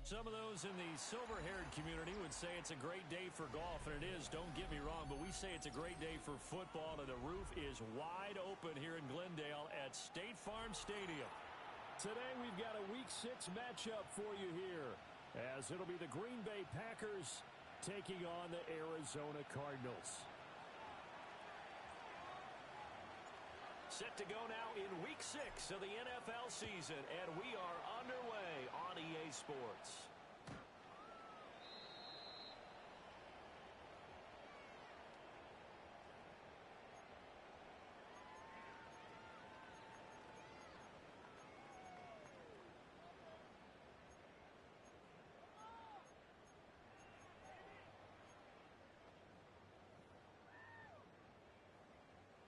Some of those in the silver-haired community would say it's a great day for golf, and it is, don't get me wrong, but we say it's a great day for football, and the roof is wide open here in Glendale at State Farm Stadium. Today we've got a Week 6 matchup for you here, as it'll be the Green Bay Packers taking on the Arizona Cardinals. Set to go now in Week 6 of the NFL season, and we are underway on EA Sports.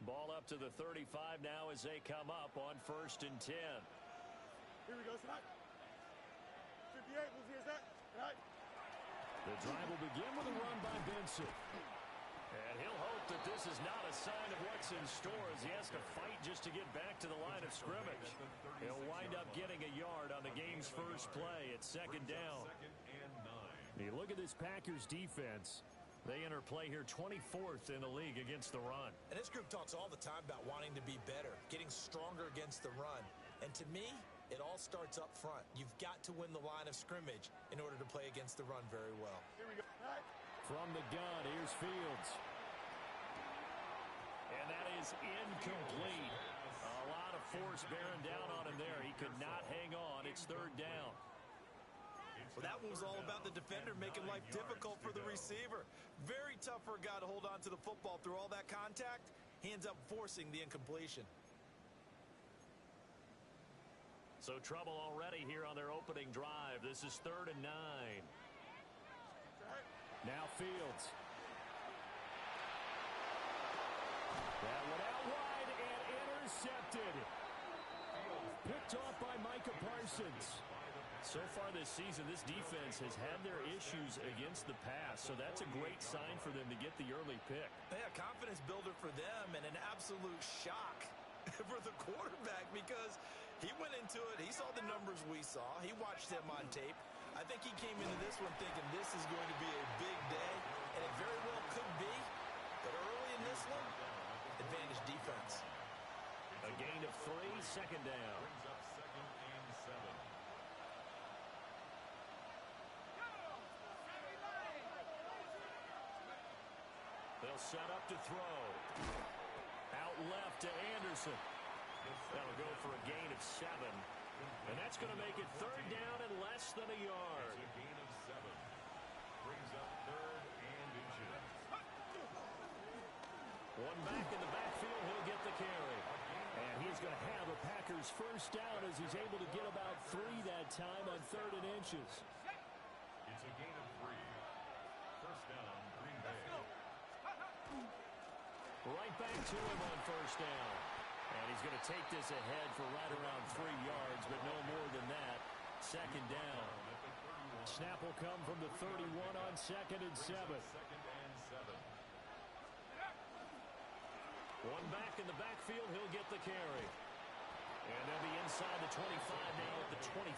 Ball up to the 35 now as they come up on 1st and 10. Here we go, Scott. 58, who's here, Scott? Right. The drive will begin with a run by Benson. And he'll hope that this is not a sign of what's in store as he has to fight just to get back to the line of scrimmage. He'll wind up getting a yard on the game's first play at 2nd down. You look at this Packers defense. They enter play here 24th in the league against the run. And this group talks all the time about wanting to be better, getting stronger against the run. And to me, it all starts up front. You've got to win the line of scrimmage in order to play against the run very well. Here we go. From the gun, here's Fields. And that is incomplete. A lot of force bearing down on him there. He could not hang on. It's 3rd down. Well, that one was all about the defender making life difficult for the receiver. Very tough for a guy to hold on to the football through all that contact. He ends up forcing the incompletion. So trouble already here on their opening drive. This is 3rd and 9. Now Fields. That one out wide and intercepted. Picked off by Micah Parsons. So far this season, this defense has had their issues against the pass, so that's a great sign for them to get the early pick. Yeah, confidence builder for them and an absolute shock for the quarterback because he went into it. He saw the numbers we saw. He watched them on tape. I think he came into this one thinking this is going to be a big day, and it very well could be. But early in this one, advantage defense. A gain of 3, 2nd down. Brings up 2nd and 7. They'll set up to throw. Out left to Anderson. That'll go for a gain of 7. And that's going to make it 3rd down and less than a yard. It's a gain of 7. Brings up 3rd and inches. One back in the backfield. He'll get the carry. And he's going to have a Packers first down as he's able to get about 3 that time on 3rd and inches. It's a gain of 3. First down, Green Bay. Right back to him on 1st down. And he's going to take this ahead for right around 3 yards, but no more than that. 2nd down. Snap will come from the 31 on 2nd and 7. 2nd and 7. One back in the backfield. He'll get the carry. And they'll be inside the 25 now at the 24.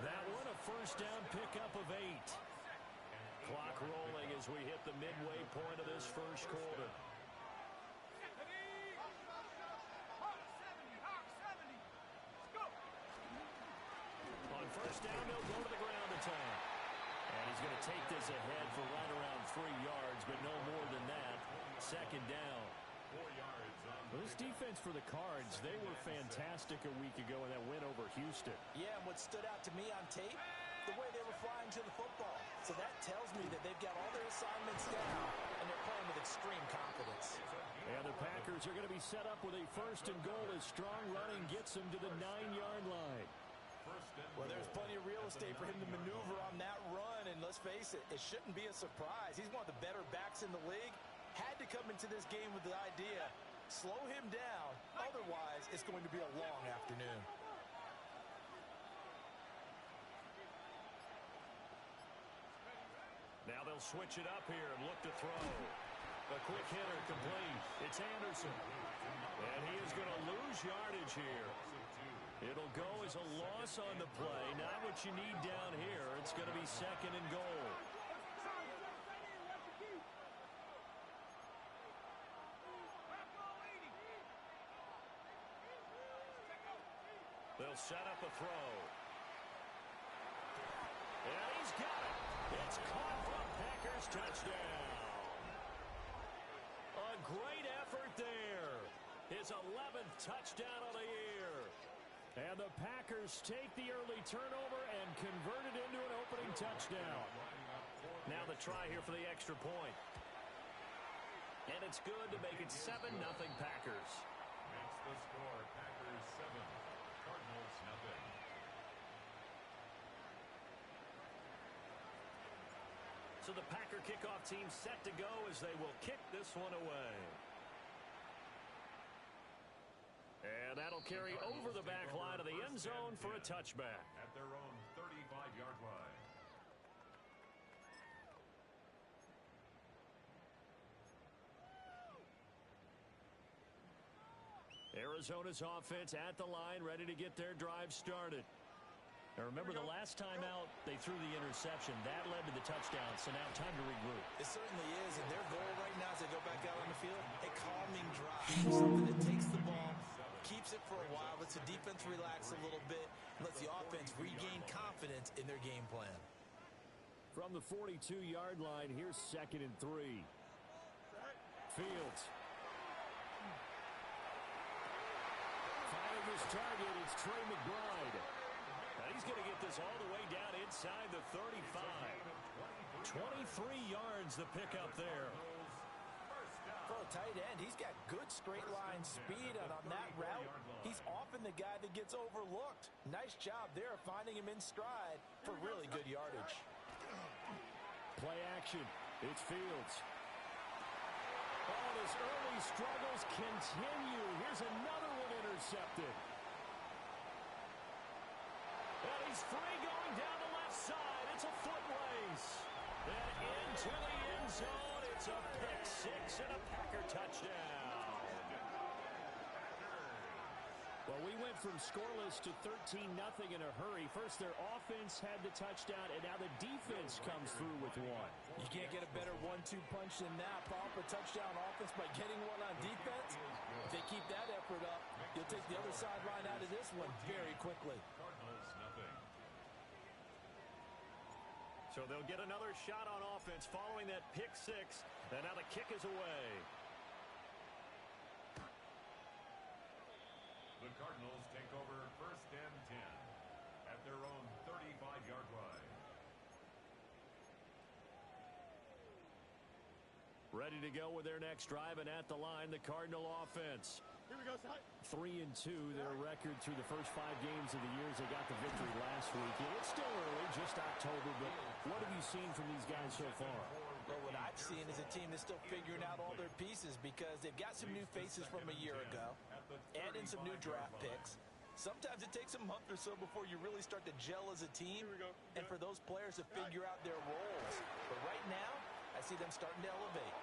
That one a first down pickup of 8. Clock rolling as we hit the midway point of this first quarter. On 1st down, they'll go to the ground attack. And he's going to take this ahead for right around 3 yards, but no more than that. 2nd down. 4 yards on Well, this defense for the Cards, they were fantastic a week ago in that win over Houston. Yeah, and what stood out to me on tape, the way they were flying to the football. So that tells me that they've got all their assignments down, and they're playing with extreme confidence. And the Packers are going to be set up with a 1st and goal as strong running gets them to the 9-yard line. Well, there's plenty of real estate for him to maneuver on that run, and let's face it, it shouldn't be a surprise. He's one of the better backs in the league. Had to come into this game with the idea, slow him down, otherwise it's going to be a long afternoon. Now they'll switch it up here and look to throw. A quick hitter complete. It's Anderson. And he is going to lose yardage here. It'll go as a loss on the play. Not what you need down here. It's going to be second and goal. They'll set up a throw. And he's got it. It's caught from Packers. Touchdown. A great effort there. His 11th touchdown of the year. And the Packers take the early turnover and convert it into an opening touchdown. Now the try here for the extra point. And it's good to make it 7-0 Packers. Makes the score Packers 7, Cardinals nothing. So the Packer kickoff team set to go as they will kick this one away. And that'll carry over the back line of the end zone for a touchback. At their own 35-yard line. Arizona's offense at the line, ready to get their drive started. Now remember, the last time out, they threw the interception. That led to the touchdown, so now time to regroup. It certainly is, and their goal right now as they go back out on the field, a calming drive. Something that takes the ball, keeps it for a while, lets the defense relax a little bit, and lets the offense regain confidence in their game plan. From the 42-yard line, here's 2nd and 3. Fields. Finding his target, it's Trey McBride. And he's going to get this all the way down inside the 35. 23 yards the pickup there. For a tight end, he's got good straight line speed, and on that route, he's often the guy that gets overlooked. Nice job there finding him in stride for really good yardage. Play action. It's Fields. Oh, his early struggles continue. Here's another one intercepted. And he's free going down the left side. It's a foot race. And into the end zone. It's a pick six and a Packer touchdown. Well, we went from scoreless to 13-0 in a hurry. First, their offense had the touchdown, and now the defense comes through with one. You can't get a better 1-2 punch than that. Follow up a touchdown offense by getting one on defense. If they keep that effort up, you'll take the other sideline out of this one very quickly. Cardinals nothing. So they'll get another shot on offense following that pick six, and now the kick is away. The Cardinals take over 1st and 10 at their own 35-yard line. Ready to go with their next drive, and at the line, the Cardinal offense. Here we go, Ty. 3-2, their record through the first 5 games of the year as they got the victory last week. It's still early, just October, but what have you seen from these guys so far? Well, what I've seen is a team that's still figuring out all their pieces because they've got some new faces from a year ago and in some new draft picks. Sometimes it takes a month or so before you really start to gel as a team and for those players to figure out their roles. But right now, I see them starting to elevate.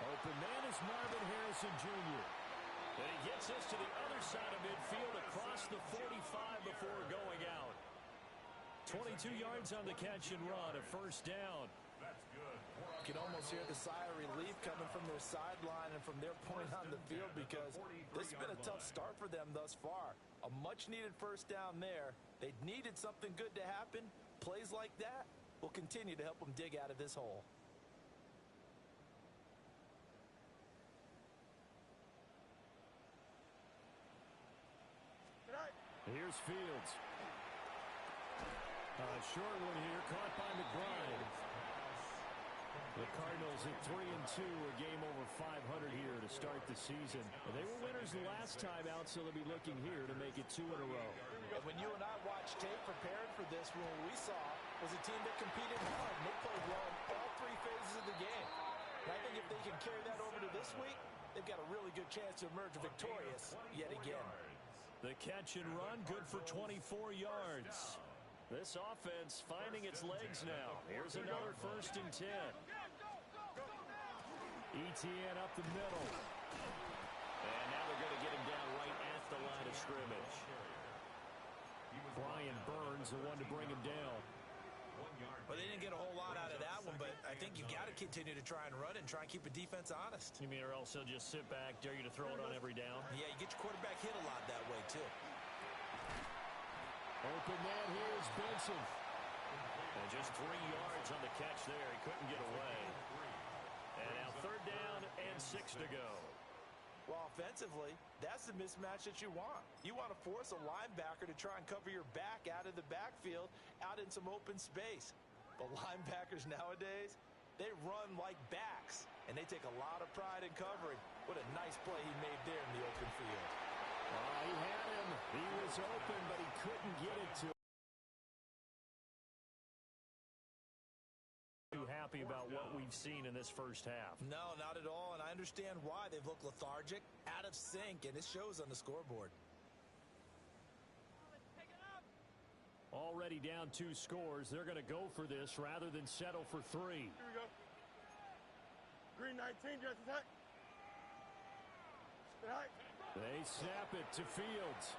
Open man is Marvin Harrison Jr. And he gets us to the other side of midfield across the 45 before going out. 22 yards on the catch and run, a first down. That's good. You can almost hear the sigh of relief coming from their sideline and from their point on the field because this has been a tough start for them thus far. A much-needed first down there. They needed something good to happen. Plays like that will continue to help them dig out of this hole. Here's Fields. Short one here, caught by McBride. The Cardinals at 3-2, a game over 500 here to start the season. They were winners the last time out, so they'll be looking here to make it 2 in a row. And when you and I watched tape preparing for this, what we saw was a team that competed hard. They played well in all 3 phases of the game. And I think if they can carry that over to this week, they've got a really good chance to emerge victorious yet again. The catch and run, good for 24 yards. This offense finding its legs now. Here's another 1st and 10. ETN up the middle. And now they're going to get him down right at the line of scrimmage. Brian Burns, the one to bring him down. Well, they didn't get a whole lot out of that one, but I think you've got to continue to try and run and try and keep a defense honest. You mean or else he'll just sit back, dare you to throw it on every down? Yeah, you get your quarterback hit a lot that way, too. Open man here is Benson. And just 3 yards on the catch there. He couldn't get away. And now 3rd down and 6 to go. Well, offensively, that's the mismatch that you want. You want to force a linebacker to try and cover your back out of the backfield, out in some open space. But linebackers nowadays, they run like backs, and they take a lot of pride in covering. What a nice play he made there in the open field. He had him. He was open, but he couldn't get it to him. Happy about what we've seen in this first half. No, not at all, and I understand why. They've looked lethargic, out of sync, and it shows on the scoreboard. Already down 2 scores. They're going to go for this rather than settle for 3. Here we go. Green 19, just attack. Attack. They snap it to Fields.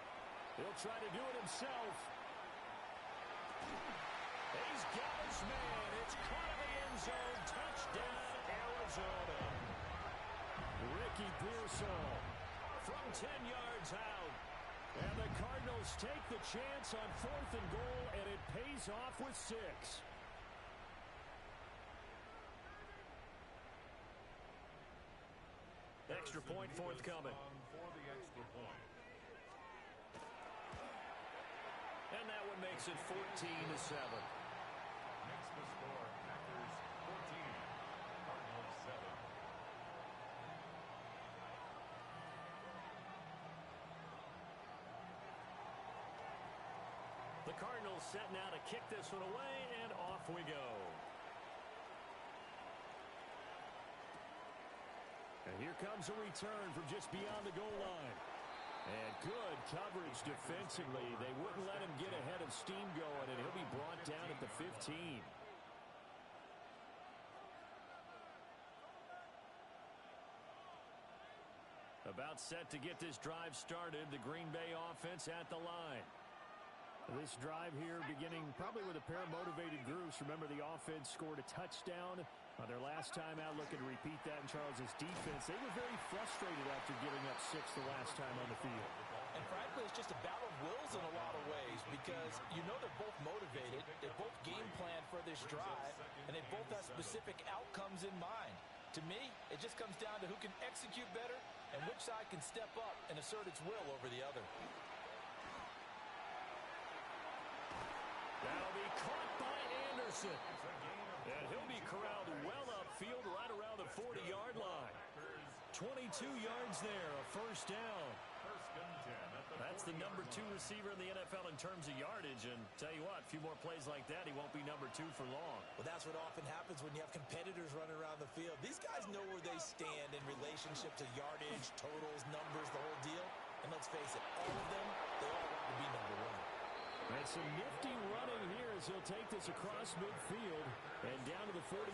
He'll try to do it himself. He's got his man. It's caught in the end zone. Touchdown, Arizona. Ricky Pearsall from 10 yards out. And the Cardinals take the chance on 4th and goal, and it pays off with 6. Extra point forthcoming. For the extra point. And that one makes it 14-7. Makes the score Packers 14, Cardinals 7. The Cardinals set now to kick this one away, and off we go. And here comes a return from just beyond the goal line. And good coverage defensively. They wouldn't let him get ahead of steam going, and he'll be brought down at the 15. About set to get this drive started. The Green Bay offense at the line. This drive here beginning probably with a pair of motivated groups. Remember, the offense scored a touchdown on their last time out. Looking to repeat that in Charles's defense. They were very frustrated after giving up 6 the last time on the field. And frankly, it's just a battle of wills in a lot of ways because you know they're both motivated. They both game plan for this drive, and they both have specific outcomes in mind. To me, it just comes down to who can execute better and which side can step up and assert its will over the other. That'll be caught by Anderson. And he'll be corralled well upfield right around the 40-yard line. 22 yards there, a first down. That's the number 2 receiver in the NFL in terms of yardage. And tell you what, a few more plays like that, he won't be number 2 for long. Well, that's what often happens when you have competitors running around the field. These guys know where they stand in relationship to yardage, totals, numbers, the whole deal. And let's face it, all of them, they all want to be number 1. And some nifty running here as he'll take this across midfield and down to the 47.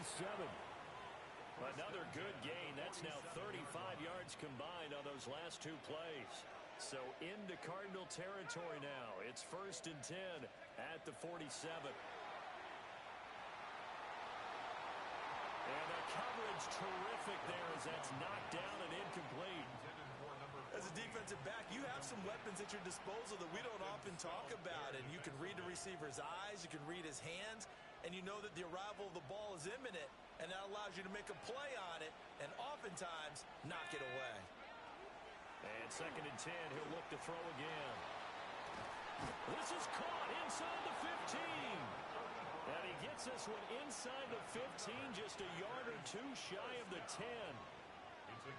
Another good gain. That's now 35 yards combined on those last 2 plays. So into Cardinal territory now. It's 1st and 10 at the 47. And the coverage terrific there as that's knocked down and incomplete. As a defensive back, you have some weapons at your disposal that we don't often talk about. And you can read the receiver's eyes, you can read his hands, and you know that the arrival of the ball is imminent. And that allows you to make a play on it and oftentimes knock it away. And 2nd and 10, he'll look to throw again. This is caught inside the 15. And he gets this one inside the 15, just a yard or 2 shy of the 10.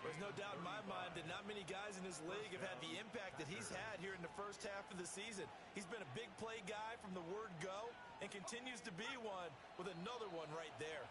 There's no doubt in my mind that not many guys in this league have had the impact that he's had here in the first half of the season. He's been a big play guy from the word go and continues to be one with another one right there.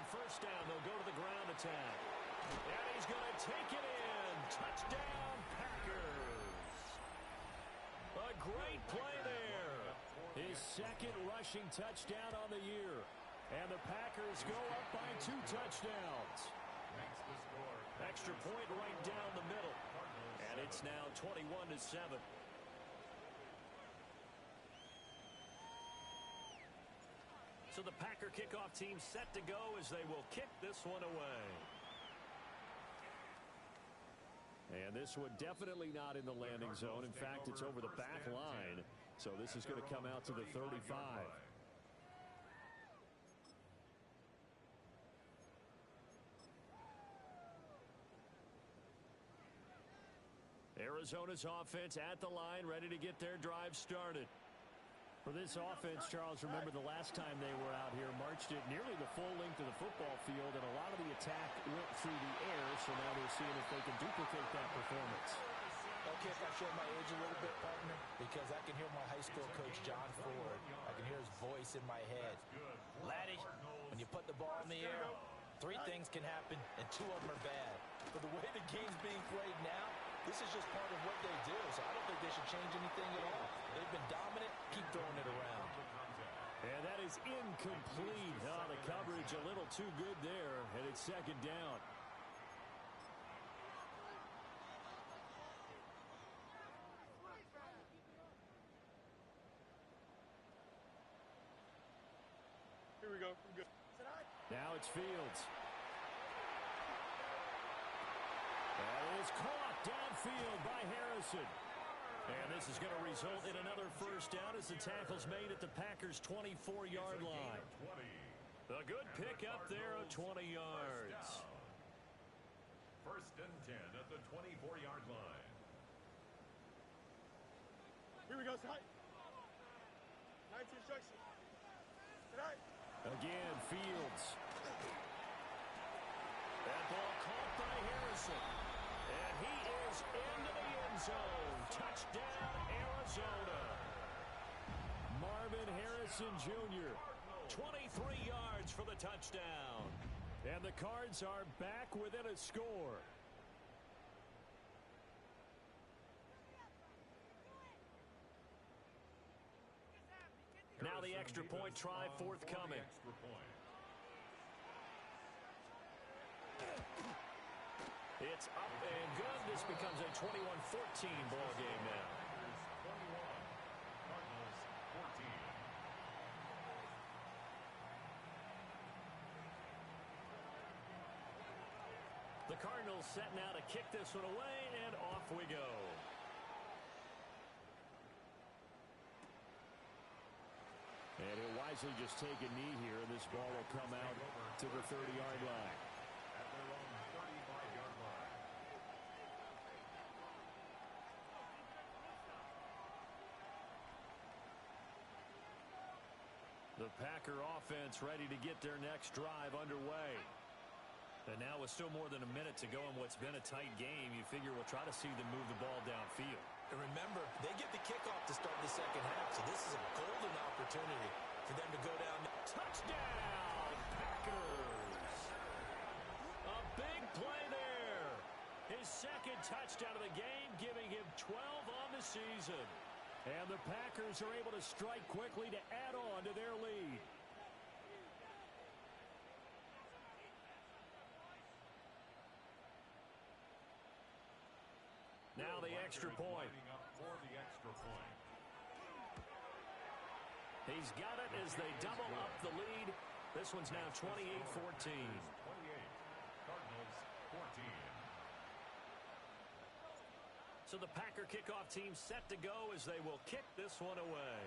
First down, they'll go to the ground attack. And he's going to take it in. Touchdown, Packers. A great play there. His second rushing touchdown on the year. And the Packers go up by 2 touchdowns. Extra point right down the middle. And it's now 21-7. So the Packer kickoff team set to go as they will kick this one away. And this one definitely not in the landing zone. In fact, it's over the back line. So this is going to come out to the 35. Arizona's offense at the line, ready to get their drive started. For this offense, Charles, remember the last time they were out here, marched it nearly the full length of the football field, and a lot of the attack went through the air, so now they're seeing if they can duplicate that performance. Okay, if I show my age a little bit, partner, because I can hear my high school coach, John Ford. I can hear his voice in my head. Laddie, when you put the ball in the air, 3 things can happen, and 2 of them are bad. For the way the game's being played now, this is just part of what they do, so I don't think they should change anything at all. They've been dominant. Keep throwing it around. And that is incomplete. Oh, the coverage a little too good there, and it's second down. Here we go. Now it's Fields. That is caught downfield by Harrison. And this is going to result in another first down as the tackle's made at the Packers' 24-yard line. A good pick up there of 20 yards. First and 10 at the 24-yard line. Here we go, side. 19 instruction. Tonight. Again, Fields. That ball caught by Harrison. And he is into the end zone. Touchdown, Arizona. Marvin Harrison Jr., 23 yards for the touchdown. And the Cards are back within a score. Now the extra point try forthcoming. It's up and good. This becomes a 21-14 ball game now. 21, Cardinals 14. The Cardinals set now to kick this one away, and off we go. And he'll wisely just take a knee here, and this ball will come out to the 30-yard line. At their own 35-yard line. The Packer offense ready to get their next drive underway. And now with still more than a minute to go in what's been a tight game, you figure we'll try to see them move the ball downfield. And remember, they get the kickoff to start the second half, so this is a golden opportunity for them to go down. Touchdown, Packers! A big play there. His second touchdown of the game, giving him 12 on the season. And the Packers are able to strike quickly to add on to their lead. Now the extra point. For the extra point. He's got it as they double up the lead. This one's now 28-14. 28, Cardinals 14. So the Packer kickoff team set to go as they will kick this one away.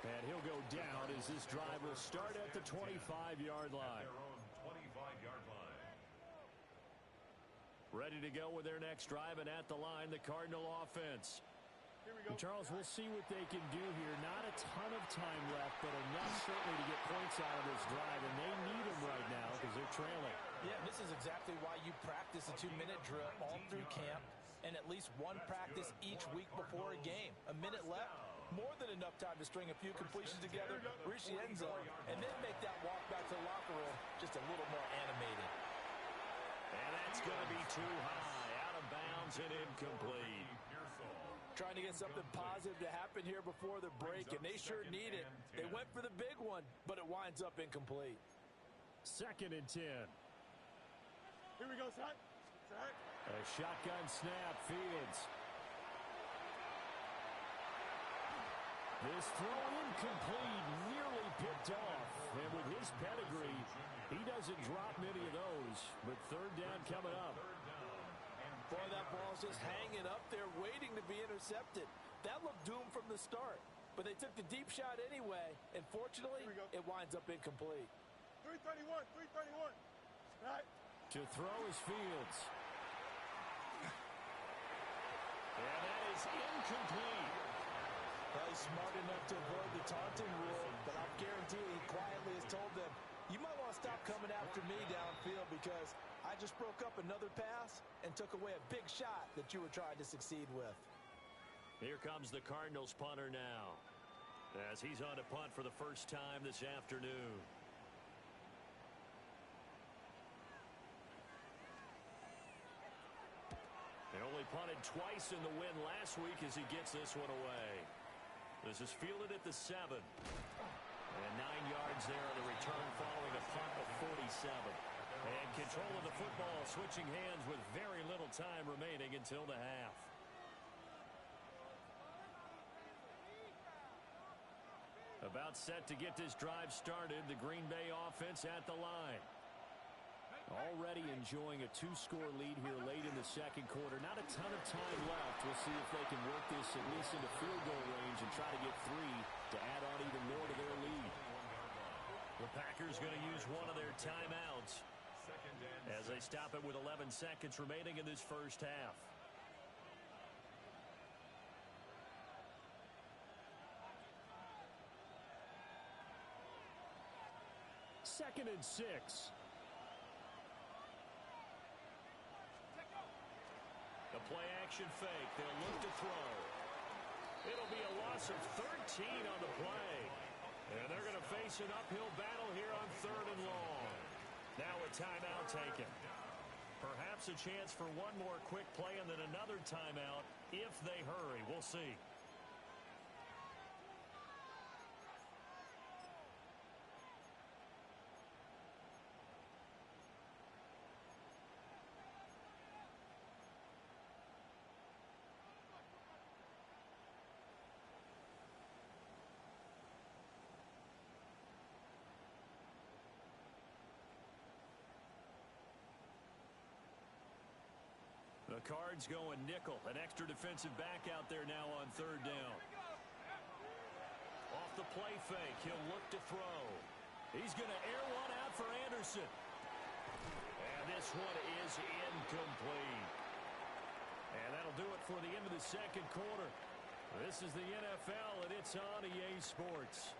And he'll go down as this drive will start at the 25-yard line. Their own 25-yard line. Ready to go with their next drive, and at the line, the Cardinal offense. And Charles, we'll see what they can do here. Not a ton of time left, but enough certainly to get points out of this drive, and they need them right now because they're trailing. Yeah, this is exactly why you practice a 2-minute drill all through camp and at least one practice each week before a game. A minute left, More than enough time to string a few completions together, reach the end zone, and then make that walk back to the locker room just a little more animated. And that's going to be too high, out of bounds and incomplete. Trying to get something positive to happen here before the break, and they sure need it. They went for the big one, but it winds up incomplete. 2nd and 10. Here we go, Sack. Sack. A shotgun snap, Fields. This throw incomplete, nearly picked off. And with his pedigree, he doesn't drop many of those. But 3rd down coming up. Boy, that ball's just hanging up there, waiting to be intercepted. That looked doomed from the start. But they took the deep shot anyway, and fortunately, it winds up incomplete. 331, 331. Sack. To throw is Fields. And that is incomplete. Well, he's smart enough to avoid the taunting rule, but I'll guarantee he quietly has told them, you might want to stop coming after me downfield because I just broke up another pass and took away a big shot that you were trying to succeed with. Here comes the Cardinals punter now, as he's on to punt for the first time this afternoon. They only punted twice in the win last week as he gets this one away. This is fielded at the 7. And 9 yards there on the return following a punt of 47. And control of the football switching hands with very little time remaining until the half. About set to get this drive started, the Green Bay offense at the line. Already enjoying a 2-score lead here late in the 2nd quarter. Not a ton of time left. We'll see if they can work this at least into field goal range and try to get 3 to add on even more to their lead. The Packers going to use one of their timeouts as they stop it with 11 seconds remaining in this first half. Second and 6. The play-action fake. They'll look to throw. It'll be a loss of 13 on the play. And they're going to face an uphill battle here on 3rd and long. Now a timeout taken. Perhaps a chance for one more quick play and then another timeout if they hurry. We'll see. The Cards going nickel. An extra defensive back out there now on 3rd down. Off the play fake. He'll look to throw. He's going to air one out for Anderson. And this one is incomplete. And that'll do it for the end of the 2nd quarter. This is the NFL, and it's on EA Sports.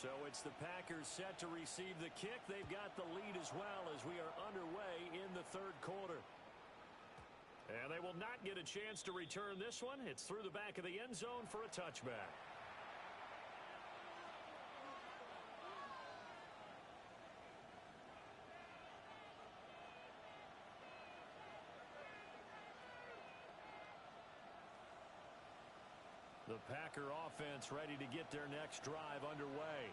So it's the Packers set to receive the kick. They've got the lead as well as we are underway in the 3rd quarter. And they will not get a chance to return this one. It's through the back of the end zone for a touchback. The Packer offense ready to get their next drive underway.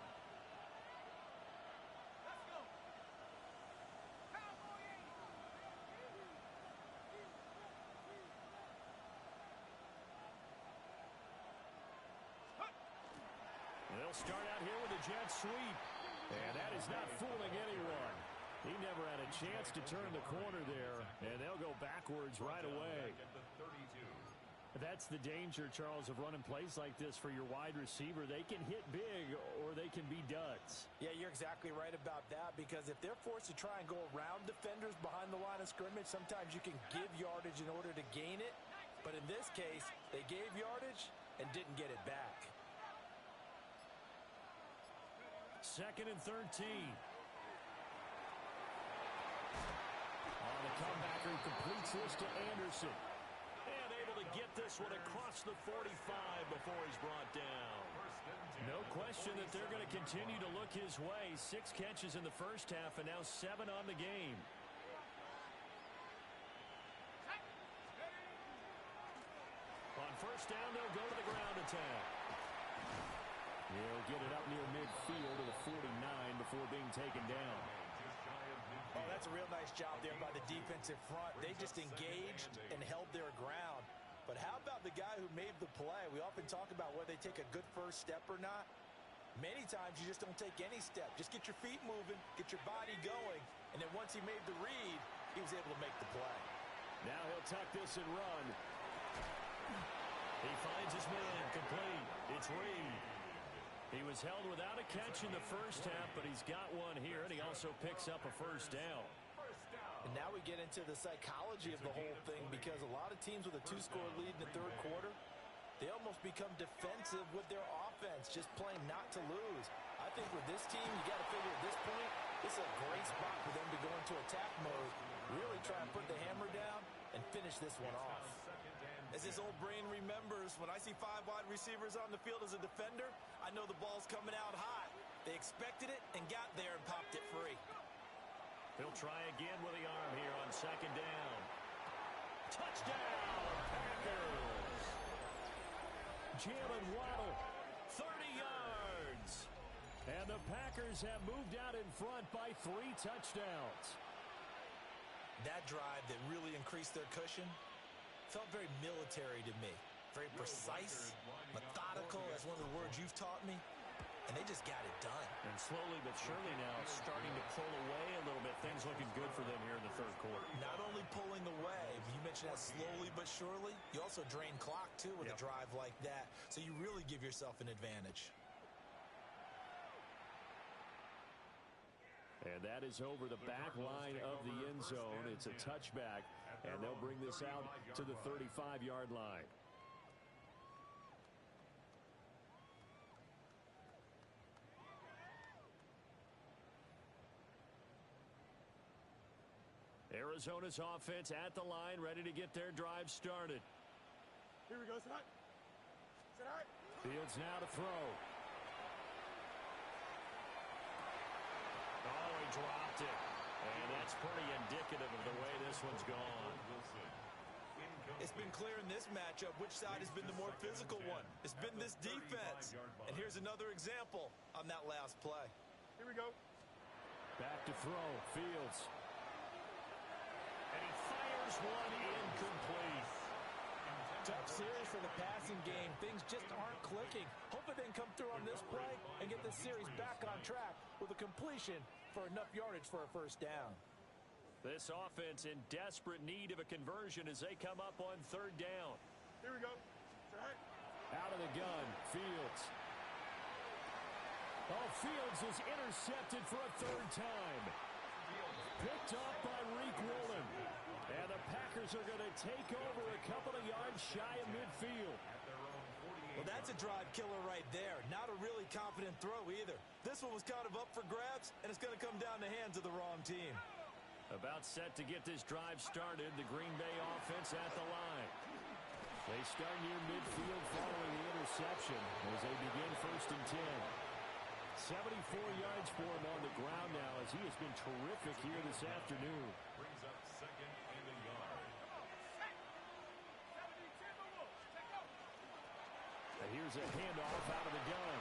They'll start out here with a jet sweep. And that is not fooling anyone. He never had a chance to turn the corner there, and they'll go backwards right away. That's the danger, Charles, of running plays like this for your wide receiver. They can hit big or they can be duds. Yeah, you're exactly right about that, because if they're forced to try and go around defenders behind the line of scrimmage, sometimes you can give yardage in order to gain it. But in this case, they gave yardage and didn't get it back. 2nd and 13. comebacker completes this to Anderson. And able to get this one across the 45 before he's brought down. No question that they're going to continue to look his way. 6 catches in the first half and now 7 on the game. On first down, they'll go to the ground attack. He'll get it up near midfield to the 49 before being taken down. Oh, that's a real nice job there by the defensive front. They just engaged and held their ground. But how about the guy who made the play? We often talk about whether they take a good first step or not. Many times you just don't take any step. Just get your feet moving, get your body going, and then once he made the read, he was able to make the play. Now he'll tuck this and run. He finds his man, complete. It's Reed. He was held without a catch in the first half, but he's got one here, and he also picks up a first down. And now we get into the psychology of the whole thing, because a lot of teams with a 2-score lead in the third quarter, they almost become defensive with their offense, just playing not to lose. I think with this team, you got to figure at this point, this is a great spot for them to go into attack mode, really try and put the hammer down and finish this one off. As his old brain remembers, when I see 5 wide receivers on the field as a defender, I know the ball's coming out hot. They expected it and got there and popped it free. He'll try again with the arm here on second down. Touchdown, Packers! Jalen Waddle, 30 yards. And the Packers have moved out in front by 3 touchdowns. That drive that really increased their cushion felt very military to me. Very precise, methodical. That's one of the words you've taught me. And they just got it done. And slowly but surely now starting to pull away a little bit. Things looking good for them here in the third quarter. Not only pulling away, you mentioned that slowly but surely, you also drain clock too with a drive like that. So you really give yourself an advantage. And that is over the back line of the end zone. It's a touchback, and they'll bring this out to the 35-yard line. Arizona's offense at the line, ready to get their drive started. Here we go, Sit high. Sit high. Fields now to throw. Oh, he dropped it. And that's pretty indicative of the way this one's gone. It's been clear in this matchup which side has been the more physical one. It's been this defense. And here's another example on that last play. Here we go. Back to throw. Fields. And he fires one incomplete. Tough series for the passing game. Things just aren't clicking. Hopefully they can come through on this play and get this series back on track with a completion for enough yardage for a first down. This offense in desperate need of a conversion as they come up on third down. Here we go. Sit high. Out of the gun. Fields. Oh, Fields is intercepted for a third time. Picked off by Reek Woolen. And the Packers are going to take over a couple of yards shy of midfield. Well, that's a drive killer right there. Not a really confident throw either. This one was kind of up for grabs, and it's going to come down the hands of the wrong team. About set to get this drive started, the Green Bay offense at the line. They start near midfield following the interception as they begin first and 10. 74 yards for him on the ground now as he has been terrific here this afternoon. Brings up second and a yard. And here's a handoff out of the gun.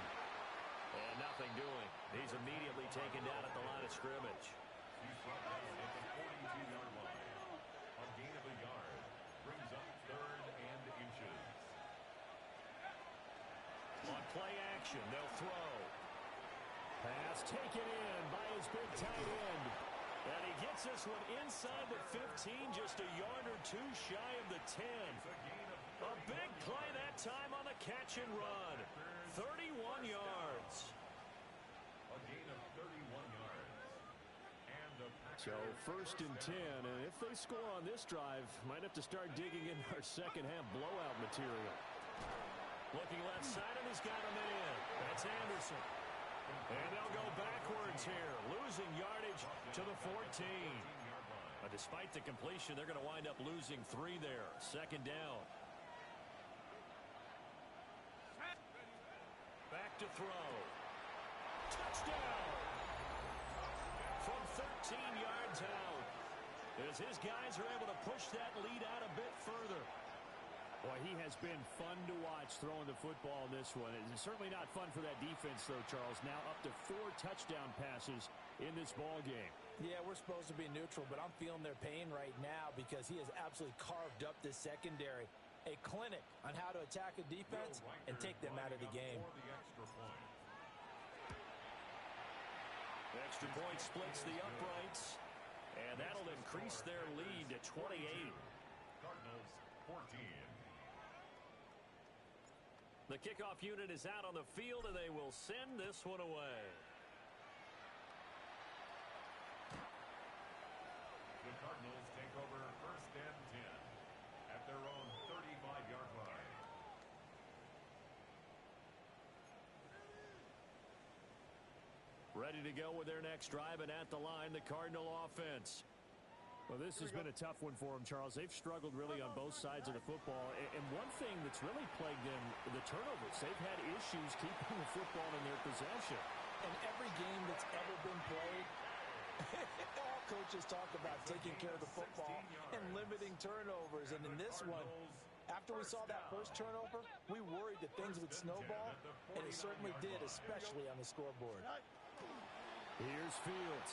And nothing doing. He's immediately taken down at the line of scrimmage. He's brought down at the 42-yard line. A gain of a yard. Brings up third and inches. On play action, they'll throw. Pass taken in by his big tight end. And he gets this one inside the 15, just a yard or two shy of the 10. A big play that time on the catch and run. 31 yards. A gain of 31 yards. And the Packers. So first and 10, and if they score on this drive, might have to start digging in our second half blowout material. Looking left side, and he's got him in. That's Anderson. And they'll go backwards here, losing yardage to the 14. Despite the completion, they're going to wind up losing 3 there. Second down. Back to throw. Touchdown! From 13 yards out, as his guys are able to push that lead out a bit further. Boy, he has been fun to watch throwing the football in this one. It's certainly not fun for that defense, though, Charles. Now up to 4 touchdown passes in this ball game. Yeah, we're supposed to be neutral, but I'm feeling their pain right now because he has absolutely carved up this secondary. A clinic on how to attack a defense and take them out of the game. Extra point splits the uprights, and that'll increase their lead to 28. Cardinals 14. The kickoff unit is out on the field, and they will send this one away. The Cardinals take over first and 10 at their own 35-yard line. Ready to go with their next drive, and at the line, the Cardinal offense. Well, this has been a tough one for them, Charles. They've struggled really on both sides of the football. And one thing that's really plagued them, the turnovers. They've had issues keeping the football in their possession. In every game that's ever been played, all coaches talk about taking care of the football and limiting turnovers. And in this one, after we saw that first turnover, we worried that things would snowball, and it certainly did, especially on the scoreboard. Here's Fields.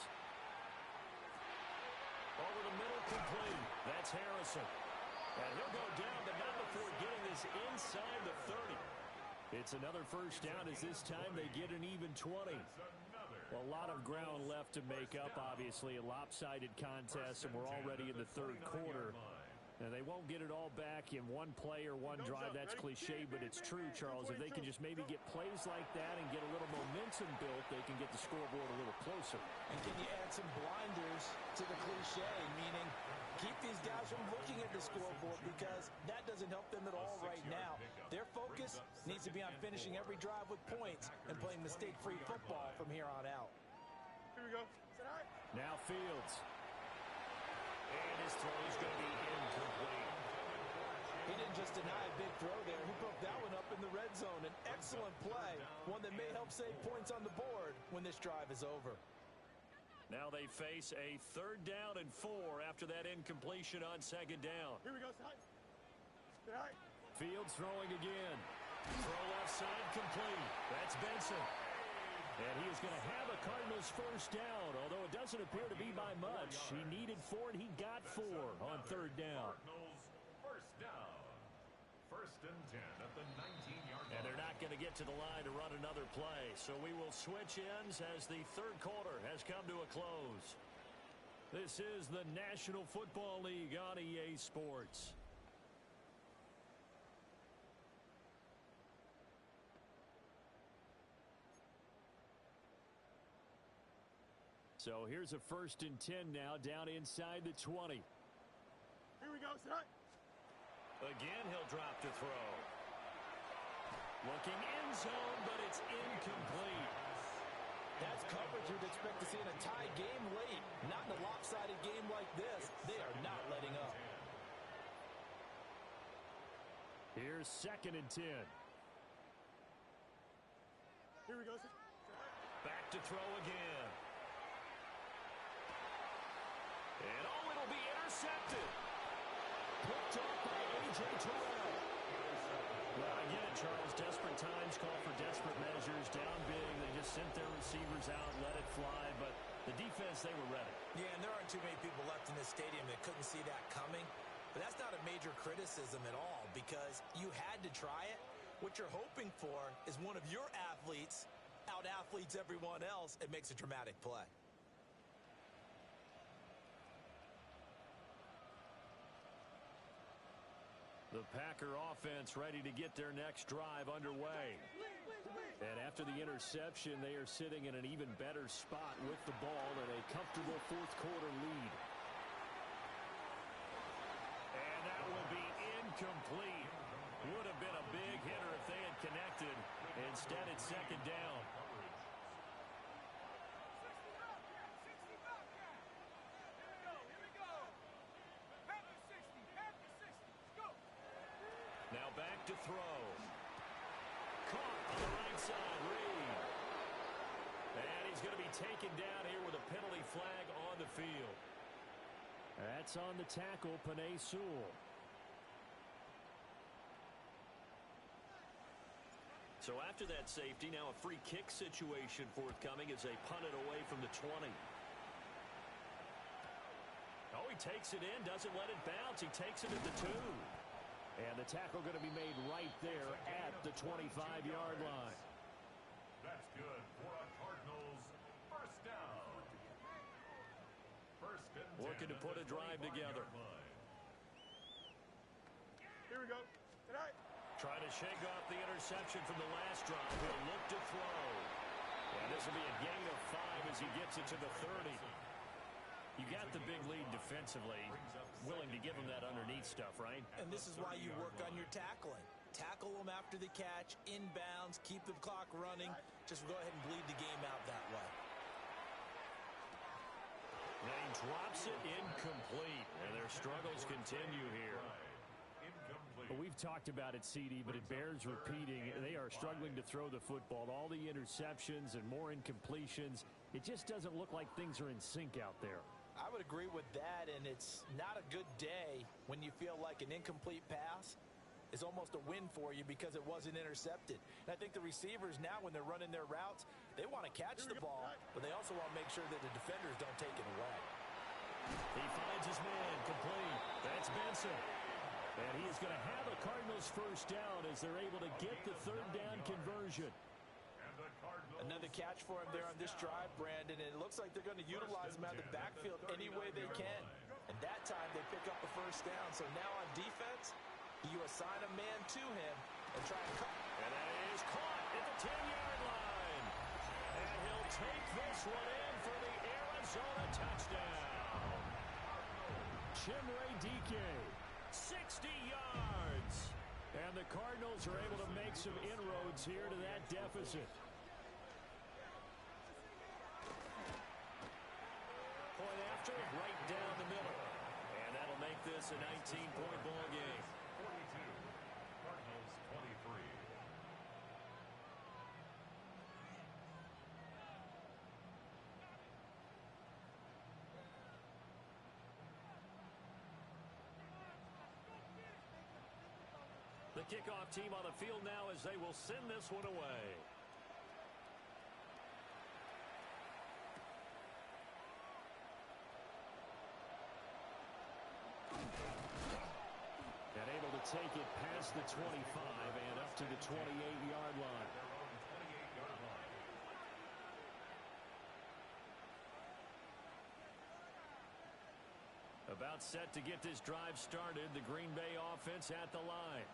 Over the middle, complete. That's Harrison. And he'll go down, but not before getting this inside the 30. It's another first down as this time they get an even 20. A lot of ground left to make up, obviously. A lopsided contest, and we're already in the third quarter. And they won't get it all back in one play or one drive. That's cliche, but it's true, Charles. If they can just maybe get plays like that and get a little momentum built, they can get the scoreboard a little closer. And can you add some blinders to the cliche, meaning keep these guys from looking at the scoreboard because that doesn't help them at all right now. Their focus needs to be on finishing every drive with points and playing mistake-free football from here on out. Here we go. Now Fields. And his throw is going to be incomplete. He didn't just deny a big throw there. He broke that one up in the red zone. An excellent play, one that may help save points on the board when this drive is over. Now they face a 3rd down and 4 after that incompletion on 2nd down. Here we go, side. Fields throwing again. Throw left side complete. That's Benson. And he is going to have a Cardinals first down, although it doesn't appear to be by much. He needed 4, and he got 4 on 3rd down. Cardinals first down. First and 10 at the 19-yard line. And they're not going to get to the line to run another play. So we will switch ends as the third quarter has come to a close. This is the National Football League on EA Sports. So here's a 1st and 10 now, down inside the 20. Here we go, side. Again, he'll drop to throw. Looking end zone, but it's incomplete. That's coverage you'd expect to see in a tie game late. Not in a lopsided game like this. They are not letting up. Here's 2nd and 10. Here we go, side. Back to throw again. And it'll be intercepted. Picked up by A.J. Terrell. Well, I get it, Charles. Desperate times call for desperate measures. Down big, they just sent their receivers out, let it fly. But the defense, they were ready. Yeah, and there aren't too many people left in this stadium that couldn't see that coming. But that's not a major criticism at all because you had to try it. What you're hoping for is one of your athletes out-athletes everyone else and makes a dramatic play. The Packer offense ready to get their next drive underway. And after the interception, they are sitting in an even better spot with the ball and a comfortable fourth quarter lead. And that will be incomplete. Would have been a big hitter if they had connected. Instead, it's 2nd down. throw. Caught on the right side, Reed. And he's going to be taken down here with a penalty flag on the field. That's on the tackle, Penei Sewell. So after that safety, now a free kick situation forthcoming as they punt it away from the 20. Oh, he takes it in, doesn't let it bounce. He takes it at the 2. And the tackle going to be made right there at the 25-yard line. That's good for a Cardinals first down. First and 10 Looking to put a drive together. Here we go. Tonight. Trying to shake off the interception from the last drive. He'll look to throw. And this will be a gain of 5 as he gets it to the 30. You got the big lead defensively. Willing to give him that underneath stuff, right? And this is why you work on your tackling. Tackle them after the catch, inbounds, keep the clock running. Just go ahead and bleed the game out that way. And he drops it incomplete. And their struggles continue here. Well, we've talked about it, CD, but it bears repeating. They are struggling to throw the football. All the interceptions and more incompletions. It just doesn't look like things are in sync out there. I would agree with that, and it's not a good day when you feel like an incomplete pass is almost a win for you because it wasn't intercepted. And I think the receivers now, when they're running their routes, they want to catch the ball, but they also want to make sure that the defenders don't take it away. He finds his man complete. That's Benson. And he is going to have a Cardinals first down as they're able to get the third down conversion. Another catch for him there on this drive, Brandon, and it looks like they're going to utilize him out of the backfield any way they can. And that time they pick up the first down. So now on defense, you assign a man to him and try and cut. And that is caught at the 10-yard line. And he'll take this one in for the Arizona touchdown. Chimere Dike, 60 yards. And the Cardinals are able to make some inroads here to that deficit. Point after, right down the middle. And that'll make this a 19-point ball game. 42, Cardinals 23. The kickoff team on the field now as they will send this one away. And able to take it past the 25 and up to the 28-yard line. Their own 28-yard line. About set to get this drive started. The Green Bay offense at the line.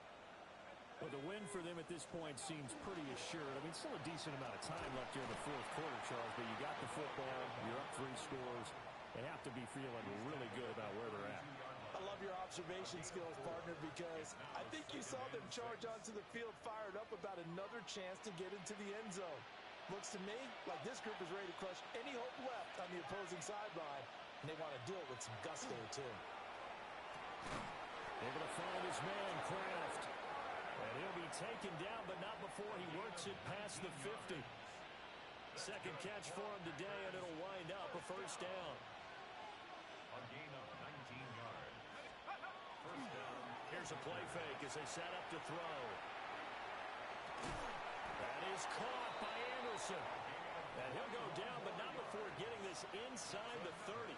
Well, the win for them at this point seems pretty assured. I mean, still a decent amount of time left here in the fourth quarter, Charles, but you got the football, you're up 3 scores. They have to be feeling really good about where they're at. I love your observation skills, partner, because I think you saw them charge onto the field fired up about another chance to get into the end zone. Looks to me like this group is ready to crush any hope left on the opposing sideline, and they want to do it with some gusto, too. Able to find his man, Kraft. And he'll be taken down, but not before he works it past the 50. Second catch for him today, and it'll wind up a first down. A gain of 19 yards. First down. Here's a play fake as they set up to throw. That is caught by Anderson. And he'll go down, but not before getting this inside the 30.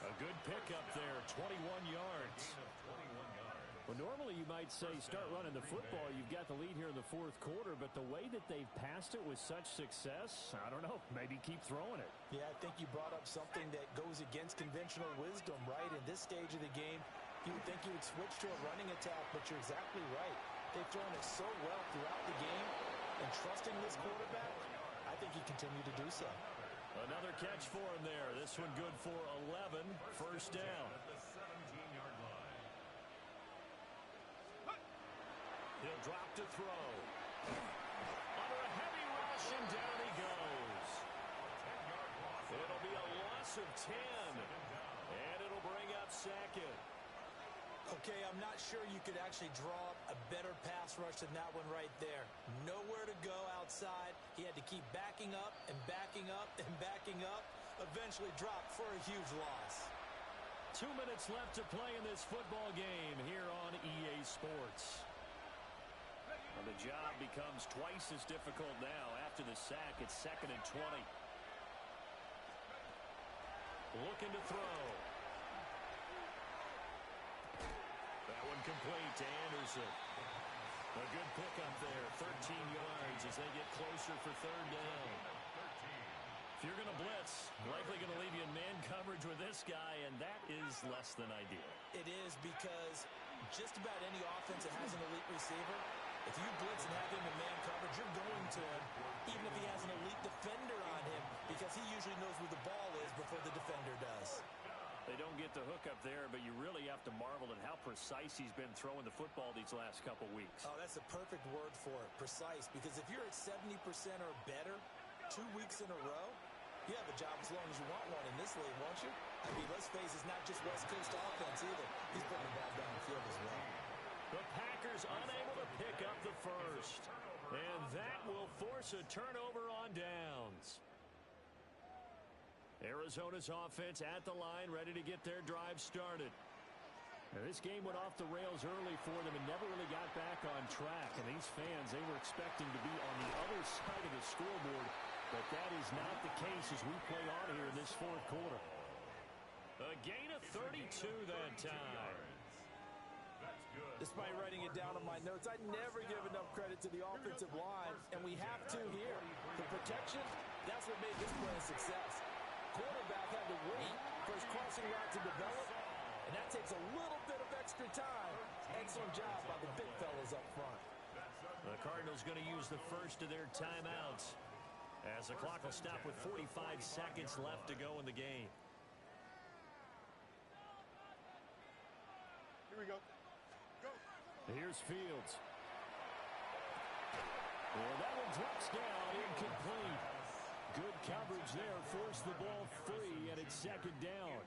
A good pickup there, 21 yards. Gain of 21 yards. Well, normally you might say start running the football. You've got the lead here in the fourth quarter, but the way that they've passed it with such success, I don't know, maybe keep throwing it. Yeah, I think you brought up something that goes against conventional wisdom, right? In this stage of the game, you would think you would switch to a running attack, but you're exactly right. They've thrown it so well throughout the game, and trusting this quarterback, I think he continued to do so. Another catch for him there. This one good for 11. First down. At the 17-yard line. He'll drop to throw. Under a heavy rush, and down he goes. It'll be a loss of 10. And it'll bring up second. Okay, I'm not sure you could actually draw up a better pass rush than that one right there. Nowhere to go outside. He had to keep backing up and backing up and backing up. Eventually dropped for a huge loss. 2 minutes left to play in this football game here on EA Sports. Well, the job becomes twice as difficult now. After the sack, it's 2nd and 20. Looking to throw. That one complete to Anderson. A good pickup there, 13 yards as they get closer for 3rd down. If you're going to blitz, likely going to leave you in man coverage with this guy, and that is less than ideal. It is because just about any offense that has an elite receiver, if you blitz and have him in man coverage, you're going to him, even if he has an elite defender on him, because he usually knows where the ball is before the defender does. They don't get the hook up there, but you really have to marvel at how precise he's been throwing the football these last couple weeks. Oh, that's a perfect word for it, precise, because if you're at 70% or better 2 weeks in a row, you have a job as long as you want one in this league, won't you? I mean, let's face it, it's not just West Coast offense either. He's putting the ball down the field as well. The Packers unable to pick up the first. And that will force a turnover on downs. Arizona's offense at the line, ready to get their drive started. Now, this game went off the rails early for them and never really got back on track. And these fans, they were expecting to be on the other side of the scoreboard. But that is not the case as we play on here in this 4th quarter. A gain of 32 that time. Despite writing it down on my notes, I never give enough credit to the offensive line, and we have to here. The protection, that's what made this play a success. Quarterback had to wait for his crossing route to develop, and that takes a little bit of extra time. Excellent job by the big fellas up front. The Cardinals going to use the first of their timeouts, as the clock will stop with 45 seconds left to go in the game. Here we go. Go. Here's Fields. Well, that one drops down, incomplete. Good coverage there, forced the ball free, and it's 2nd down.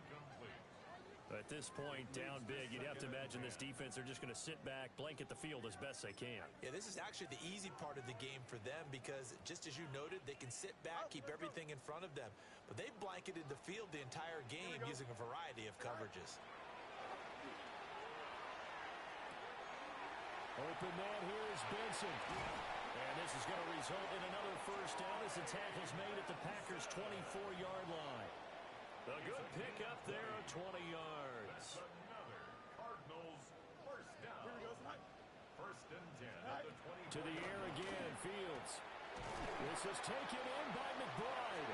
At this point, down big, you'd have to imagine this defense are just going to sit back, blanket the field as best they can. Yeah, this is actually the easy part of the game for them because, just as you noted, they can sit back, keep everything in front of them. But they blanketed the field the entire game using a variety of coverages. Open man here is Benson. And this is going to result in another first down as the tackle's made at the Packers' 24-yard line. A good pickup there of 20 yards. Another Cardinals first down. Here we go. 1st and 10 at the 20. To the air again, Fields. This is taken in by McBride.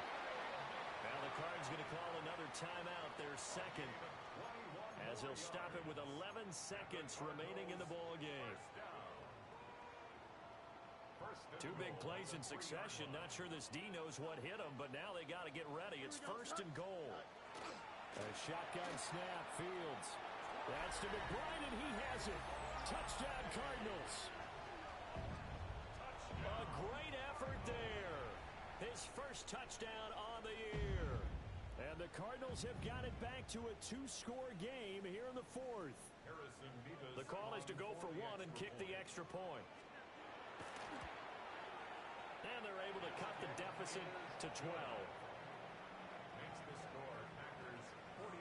Now the Cards going to call another timeout, their 2nd, as they'll stop it with 11 seconds remaining in the ball game. 2 big plays in succession. Not sure this D knows what hit him, but now they got to get ready. It's 1st and goal. A shotgun snap, Fields. That's to McBride, and he has it. Touchdown, Cardinals. A great effort there. His first touchdown on the year. And the Cardinals have got it back to a 2-score game here in the 4th. The call is to go for 1 and kick the extra point. And they're able to cut the deficit to 12. Makes the score Packers 42,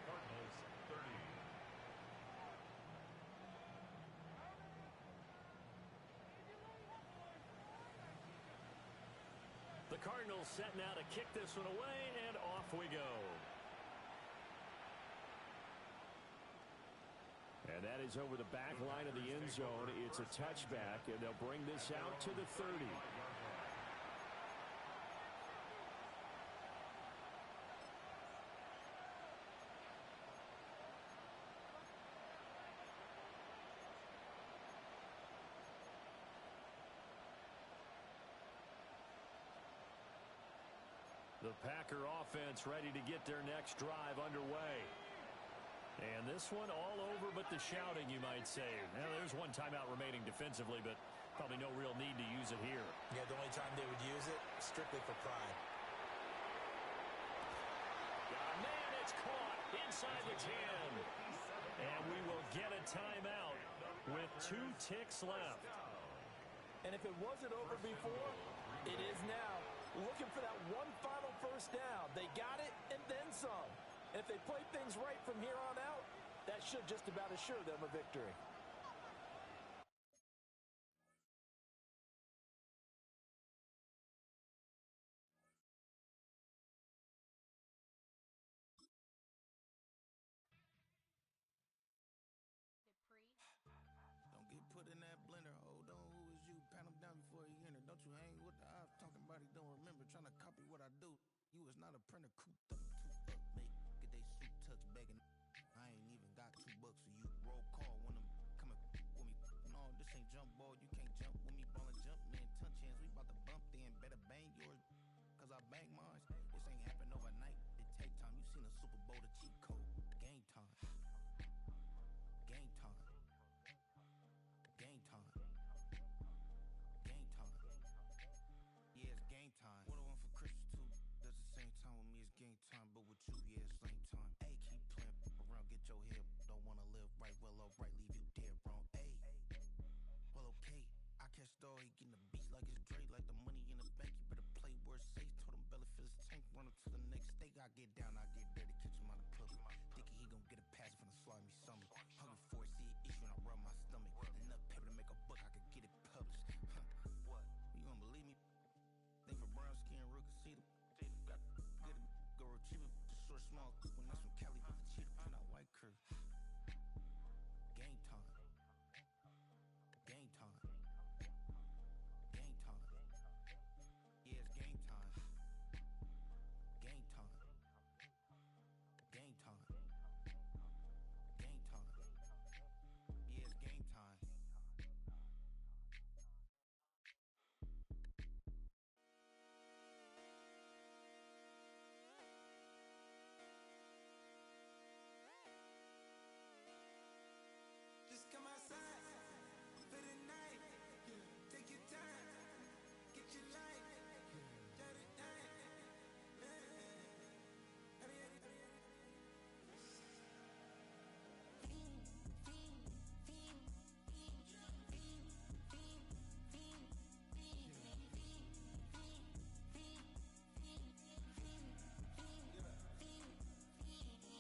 Cardinals 30. The Cardinals set now to kick this one away, and off we go. And that is over the back line of the end zone. It's a touchback, and they'll bring this out to the 30. The Packer offense ready to get their next drive underway. And this one all over but the shouting, you might say. Now, there's one timeout remaining defensively, but probably no real need to use it here. Yeah, the only time they would use it, strictly for pride. Man, it's caught inside the 10. And we will get a timeout with 2 ticks left. And if it wasn't over before, it is now. Looking for that one final first down. They got it and then some. And if they play things right from here on out, that should just about assure them a victory. Don't get put in that blender. Hold on, who is you? Pat him down before he enter. Don't you hang with the ops talking about he don't remember. Trying to copy what I do. You is not a printer. Cooped up, make get they suit touch begging. I ain't even got $2 for you. Roll call when I'm coming with me. No, this ain't jump ball. You can't jump with me. Ballin' jump, man. Touch hands. We about to bump then. Better bang yours. Cause I bang mine. This ain't happen overnight. It take time. You seen a Super Bowl, the cheat code. Game time. Game time. Game time. Game time. Yeah, it's game time. What I want for Christmas too. Does the same time with me, it's game time. But with you, yeah, it's lame time. Hey, keep playing around, get your head. Don't wanna live right, well, alright, leave you dead wrong. Hey, well, okay. I catch the he getting the beats like it's Dre, like the money in the bank. You better play where it's safe. Told him Bella fill his tank, run up to the next state. I get down, I